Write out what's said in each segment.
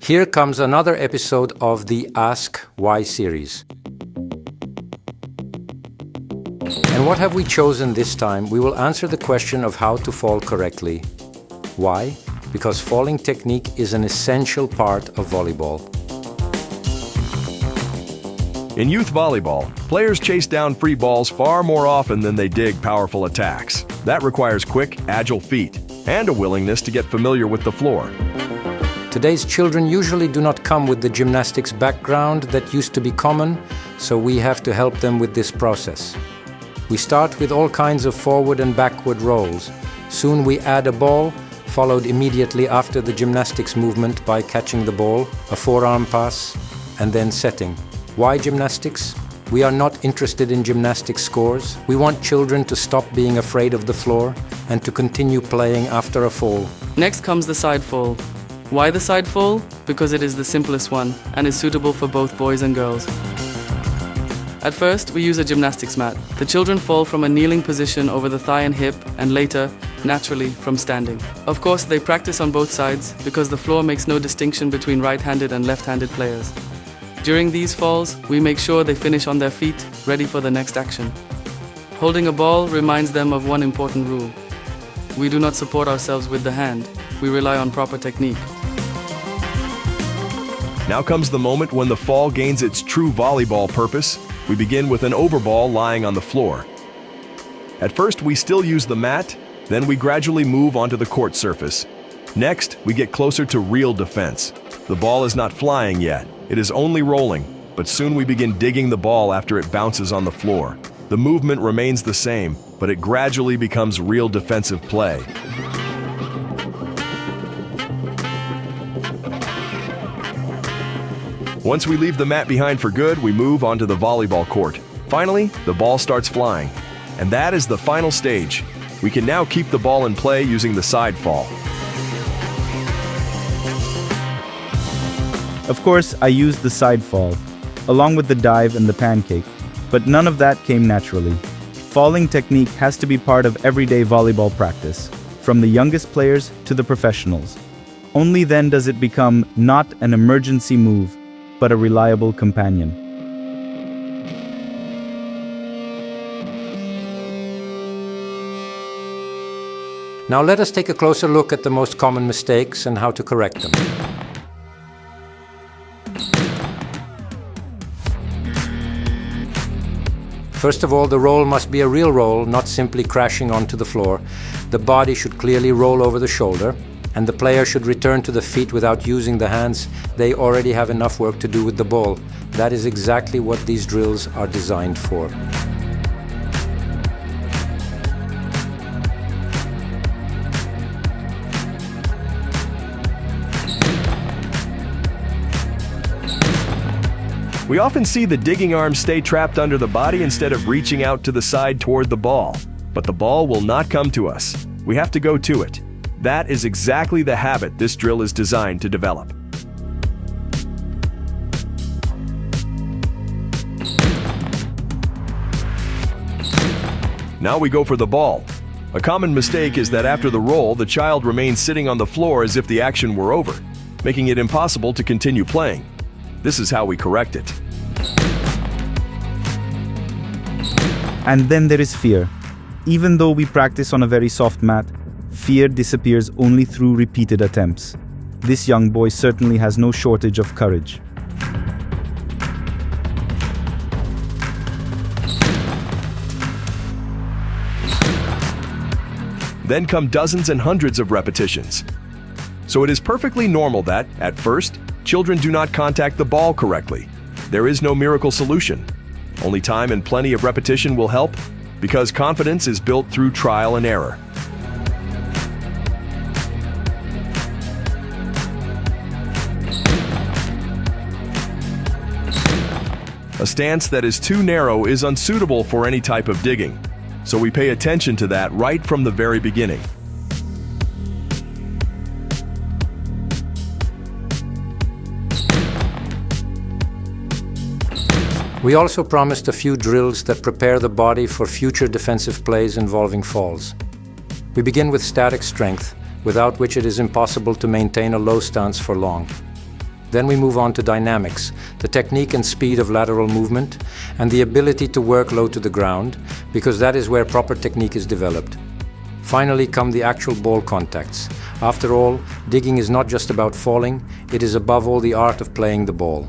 Here comes another episode of the Ask Why series. And what have we chosen this time? We will answer the question of how to fall correctly. Why? Because falling technique is an essential part of volleyball. In youth volleyball, players chase down free balls far more often than they dig powerful attacks. That requires quick, agile feet and a willingness to get familiar with the floor. Today's children usually do not come with the gymnastics background that used to be common, so we have to help them with this process. We start with all kinds of forward and backward rolls. Soon we add a ball, followed immediately after the gymnastics movement by catching the ball, a forearm pass, and then setting. Why gymnastics? We are not interested in gymnastics scores. We want children to stop being afraid of the floor and to continue playing after a fall. Next comes the sidefall. Why the sidefall? Because it is the simplest one and is suitable for both boys and girls. At first, we use a gymnastics mat. The children fall from a kneeling position over the thigh and hip, and later, naturally, from standing. Of course, they practice on both sides because the floor makes no distinction between right-handed and left-handed players. During these falls, we make sure they finish on their feet, ready for the next action. Holding a ball reminds them of one important rule. We do not support ourselves with the hand. We rely on proper technique. Now comes the moment when the fall gains its true volleyball purpose. We begin with an overball lying on the floor. At first, we still use the mat, then we gradually move onto the court surface. Next, we get closer to real defense. The ball is not flying yet, it is only rolling, but soon we begin digging the ball after it bounces on the floor. The movement remains the same, but it gradually becomes real defensive play. Once we leave the mat behind for good, we move onto the volleyball court. Finally, the ball starts flying. And that is the final stage. We can now keep the ball in play using the sidefall. Of course, I used the sidefall, along with the dive and the pancake, but none of that came naturally. Falling technique has to be part of everyday volleyball practice, from the youngest players to the professionals. Only then does it become not an emergency move, but a reliable companion. Now let us take a closer look at the most common mistakes and how to correct them. First of all, the roll must be a real roll, not simply crashing onto the floor. The body should clearly roll over the shoulder, and the player should return to the feet without using the hands. They already have enough work to do with the ball. That is exactly what these drills are designed for. We often see the digging arms stay trapped under the body instead of reaching out to the side toward the ball. But the ball will not come to us. We have to go to it. That is exactly the habit this drill is designed to develop. Now we go for the ball. A common mistake is that after the roll, the child remains sitting on the floor as if the action were over, making it impossible to continue playing. This is how we correct it. And then there is fear. Even though we practice on a very soft mat, fear disappears only through repeated attempts. This young boy certainly has no shortage of courage. Then come dozens and hundreds of repetitions. So it is perfectly normal that, at first, children do not contact the ball correctly. There is no miracle solution. Only time and plenty of repetition will help, because confidence is built through trial and error. A stance that is too narrow is unsuitable for any type of digging, so we pay attention to that right from the very beginning. We also promised a few drills that prepare the body for future defensive plays involving falls. We begin with static strength, without which it is impossible to maintain a low stance for long. Then we move on to dynamics, the technique and speed of lateral movement, and the ability to work low to the ground, because that is where proper technique is developed. Finally come the actual ball contacts. After all, digging is not just about falling, it is above all the art of playing the ball.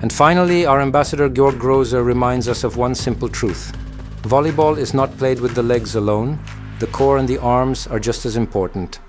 And finally, our ambassador Georg Grozer reminds us of one simple truth. Volleyball is not played with the legs alone. The core and the arms are just as important.